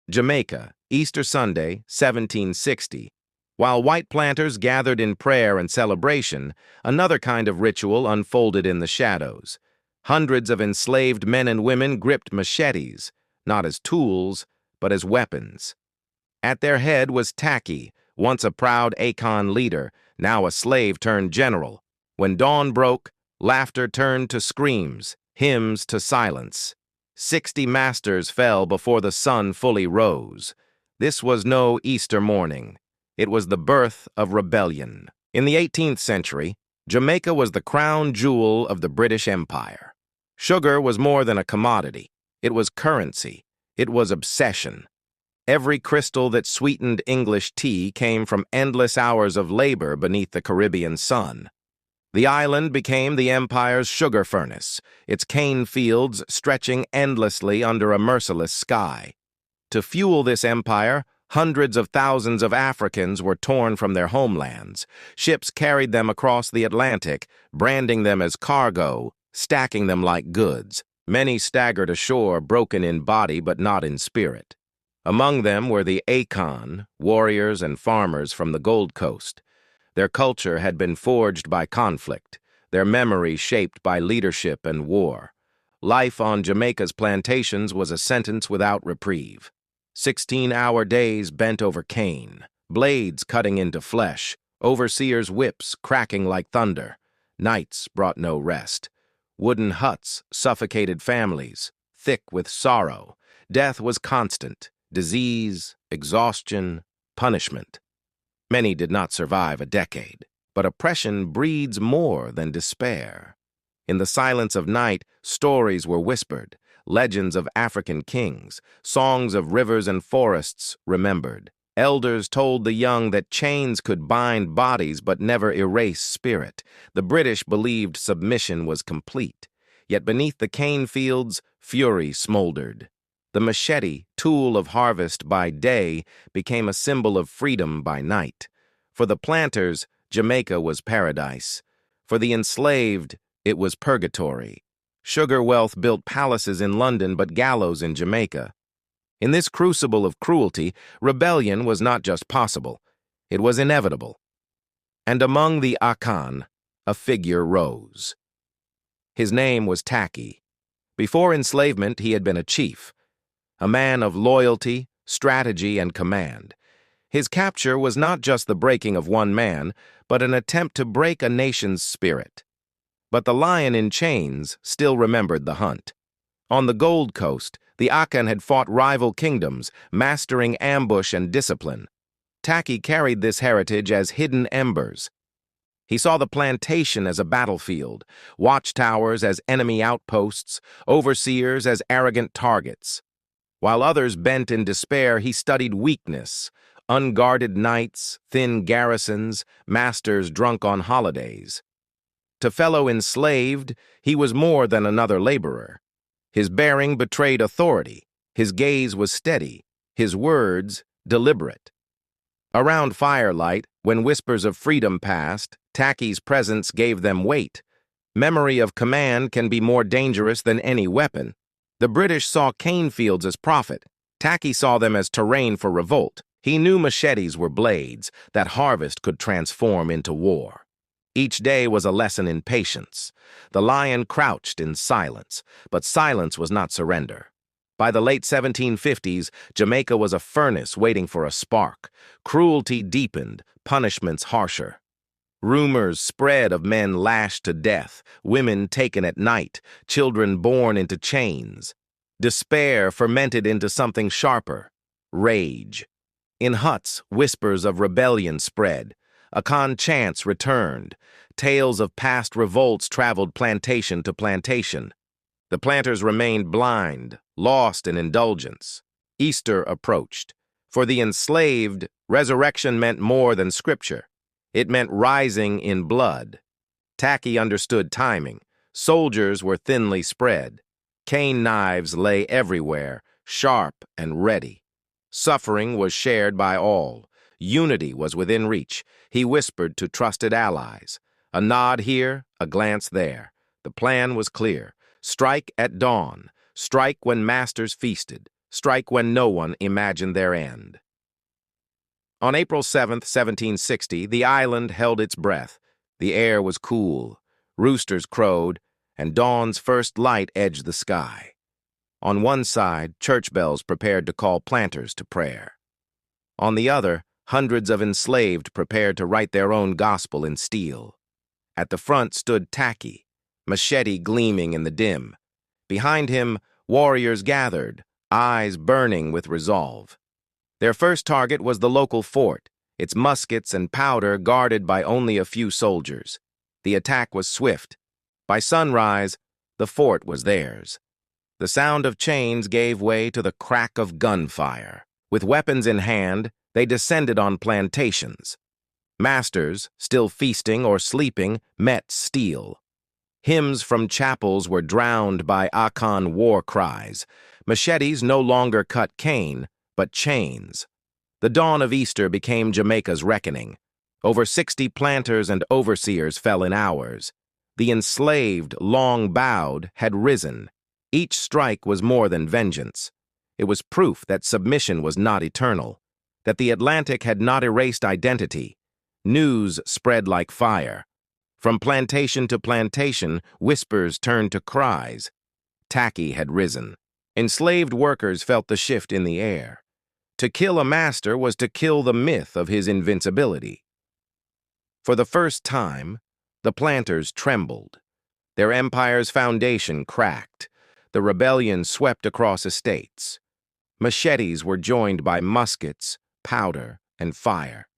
Jamaica, Easter Sunday, 1760. While white planters gathered in prayer and celebration, another kind of ritual unfolded in the shadows. Hundreds of enslaved men and women gripped machetes, not as tools, but as weapons. At their head was Tacky, once a proud Akan leader, now a slave turned general. When dawn broke, laughter turned to screams, hymns to silence. 60 masters fell before the sun fully rose. This was no Easter morning. It was the birth of rebellion. In the 18th century, Jamaica was the crown jewel of the British Empire. Sugar was more than a commodity. It was currency. It was obsession. Every crystal that sweetened English tea came from endless hours of labor beneath the Caribbean sun. The island became the empire's sugar furnace, its cane fields stretching endlessly under a merciless sky. To fuel this empire, hundreds of thousands of Africans were torn from their homelands. Ships carried them across the Atlantic, branding them as cargo, stacking them like goods. Many staggered ashore, broken in body but not in spirit. Among them were the Akan, warriors and farmers from the Gold Coast. Their culture had been forged by conflict, their memory shaped by leadership and war. Life on Jamaica's plantations was a sentence without reprieve. 16-hour days bent over cane, blades cutting into flesh, overseers' whips cracking like thunder. Nights brought no rest. Wooden huts suffocated families, thick with sorrow. Death was constant, disease, exhaustion, punishment. Many did not survive a decade, but oppression breeds more than despair. In the silence of night, stories were whispered, legends of African kings, songs of rivers and forests remembered. Elders told the young that chains could bind bodies but never erase spirit. The British believed submission was complete, yet beneath the cane fields, fury smoldered. The machete, tool of harvest by day, became a symbol of freedom by night. For the planters, Jamaica was paradise. For the enslaved, it was purgatory. Sugar wealth built palaces in London but gallows in Jamaica. In this crucible of cruelty, rebellion was not just possible, it was inevitable. And among the Akan, a figure rose. His name was Tacky. Before enslavement, he had been a chief. A man of loyalty, strategy, and command. His capture was not just the breaking of one man, but an attempt to break a nation's spirit. But the lion in chains still remembered the hunt. On the Gold Coast, the Akan had fought rival kingdoms, mastering ambush and discipline. Tacky carried this heritage as hidden embers. He saw the plantation as a battlefield, watchtowers as enemy outposts, overseers as arrogant targets. While others bent in despair, he studied weakness, unguarded nights, thin garrisons, masters drunk on holidays. To fellow enslaved, he was more than another laborer. His bearing betrayed authority, his gaze was steady, his words deliberate. Around firelight, when whispers of freedom passed, Tacky's presence gave them weight. Memory of command can be more dangerous than any weapon. The British saw cane fields as profit. Tacky saw them as terrain for revolt. He knew machetes were blades that harvest could transform into war. Each day was a lesson in patience. The lion crouched in silence, but silence was not surrender. By the late 1750s, Jamaica was a furnace waiting for a spark. Cruelty deepened, punishments harsher. Rumors spread of men lashed to death, women taken at night, children born into chains. Despair fermented into something sharper, rage. In huts, whispers of rebellion spread. Akan chants returned. Tales of past revolts traveled plantation to plantation. The planters remained blind, lost in indulgence. Easter approached. For the enslaved, resurrection meant more than scripture. It meant rising in blood. Tacky understood timing. Soldiers were thinly spread. Cane knives lay everywhere, sharp and ready. Suffering was shared by all. Unity was within reach. He whispered to trusted allies. A nod here, a glance there. The plan was clear. Strike at dawn. Strike when masters feasted. strike when no one imagined their end. On April 7, 1760, the island held its breath. The air was cool, roosters crowed, and dawn's first light edged the sky. On one side, church bells prepared to call planters to prayer. On the other, hundreds of enslaved prepared to write their own gospel in steel. At the front stood Tackey, machete gleaming in the dim. Behind him, warriors gathered, eyes burning with resolve. Their first target was the local fort, its muskets and powder guarded by only a few soldiers. The attack was swift. By sunrise, the fort was theirs. The sound of chains gave way to the crack of gunfire. With weapons in hand, they descended on plantations. Masters, still feasting or sleeping, met steel. Hymns from chapels were drowned by Akan war cries. Machetes no longer cut cane, but chains. The dawn of Easter became Jamaica's reckoning. Over 60 planters and overseers fell in hours. The enslaved, long bowed, had risen. Each strike was more than vengeance. It was proof that submission was not eternal, that the Atlantic had not erased identity. News spread like fire. From plantation to plantation, whispers turned to cries. Tackey had risen. Enslaved workers felt the shift in the air. To kill a master was to kill the myth of his invincibility. For the first time, the planters trembled. Their empire's foundation cracked. The rebellion swept across estates. Machetes were joined by muskets, powder, and fire.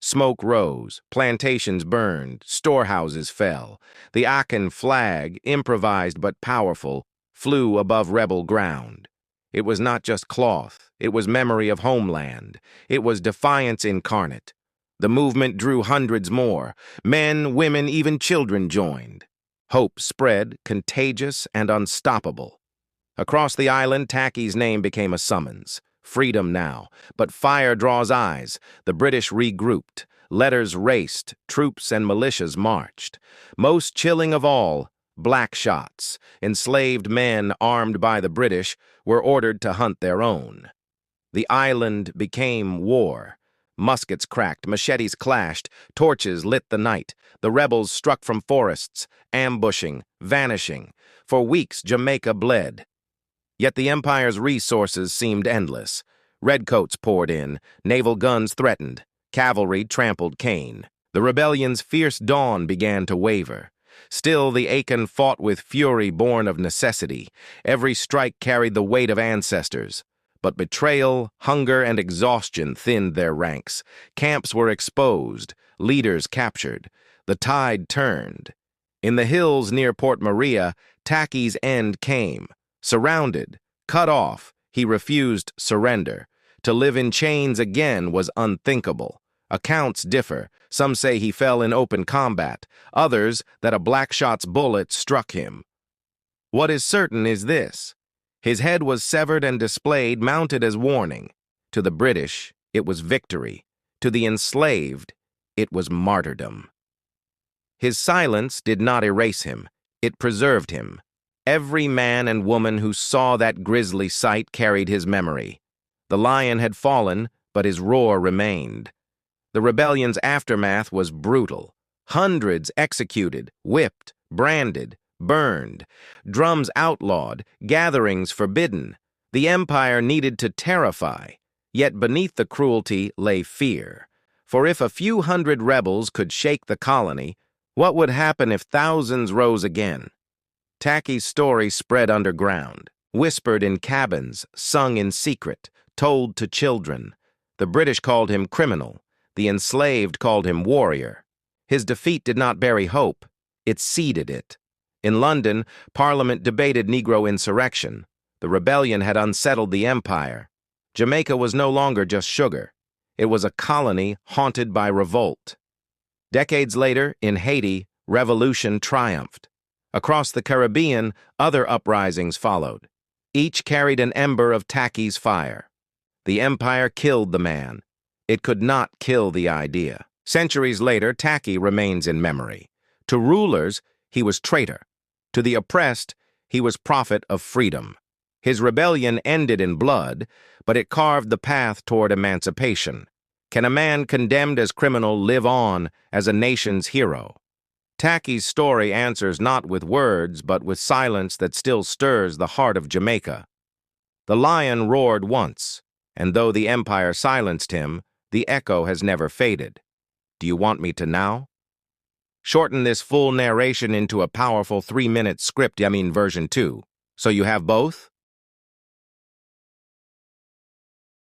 Smoke rose, plantations burned, storehouses fell. The Akan flag, improvised but powerful, flew above rebel ground. It was not just cloth, it was memory of homeland. It was defiance incarnate. The movement drew hundreds more. Men, women, even children joined. Hope spread, contagious and unstoppable. Across the island, Tackey's name became a summons. Freedom now, but fire draws eyes. The British regrouped. Letters raced, troops and militias marched. Most chilling of all, black shots. Enslaved men, armed by the British, were ordered to hunt their own. The island became war. Muskets cracked, machetes clashed, torches lit the night. The rebels struck from forests, ambushing, vanishing. For weeks, Jamaica bled. Yet the Empire's resources seemed endless. Redcoats poured in, naval guns threatened, cavalry trampled cane. The rebellion's fierce dawn began to waver. Still, the Akan fought with fury born of necessity. Every strike carried the weight of ancestors. But betrayal, hunger, and exhaustion thinned their ranks. Camps were exposed, leaders captured. The tide turned. In the hills near Port Maria, Tackey's end came. Surrounded, cut off, he refused surrender. To live in chains again was unthinkable. Accounts differ. Some say he fell in open combat, others that a black shot's bullet struck him. What is certain is this: his head was severed and displayed, mounted as warning. To the British, it was victory. To the enslaved, it was martyrdom. His silence did not erase him. It preserved him. Every man and woman who saw that grisly sight carried his memory. The lion had fallen, but his roar remained. The rebellion's aftermath was brutal. Hundreds executed, whipped, branded, burned. Drums outlawed, gatherings forbidden. The empire needed to terrify. Yet beneath the cruelty lay fear. For if a few hundred rebels could shake the colony, what would happen if thousands rose again? Tackey's story spread underground, whispered in cabins, sung in secret, told to children. The British called him criminal. The enslaved called him warrior. His defeat did not bury hope. It seeded it. In London, Parliament debated Negro insurrection. The rebellion had unsettled the empire. Jamaica was no longer just sugar. It was a colony haunted by revolt. Decades later, in Haiti, revolution triumphed. Across the Caribbean, other uprisings followed. Each carried an ember of Tackey's fire. The empire killed the man. It could not kill the idea. Centuries later, Tackey remains in memory. To rulers, he was traitor. To the oppressed, he was prophet of freedom. His rebellion ended in blood, but it carved the path toward emancipation. Can a man condemned as criminal live on as a nation's hero? Tacky's story answers not with words, but with silence that still stirs the heart of Jamaica. The lion roared once, and though the empire silenced him, the echo has never faded. Do you want me to now? Shorten this full narration into a powerful 3-minute script, version 2. So you have both?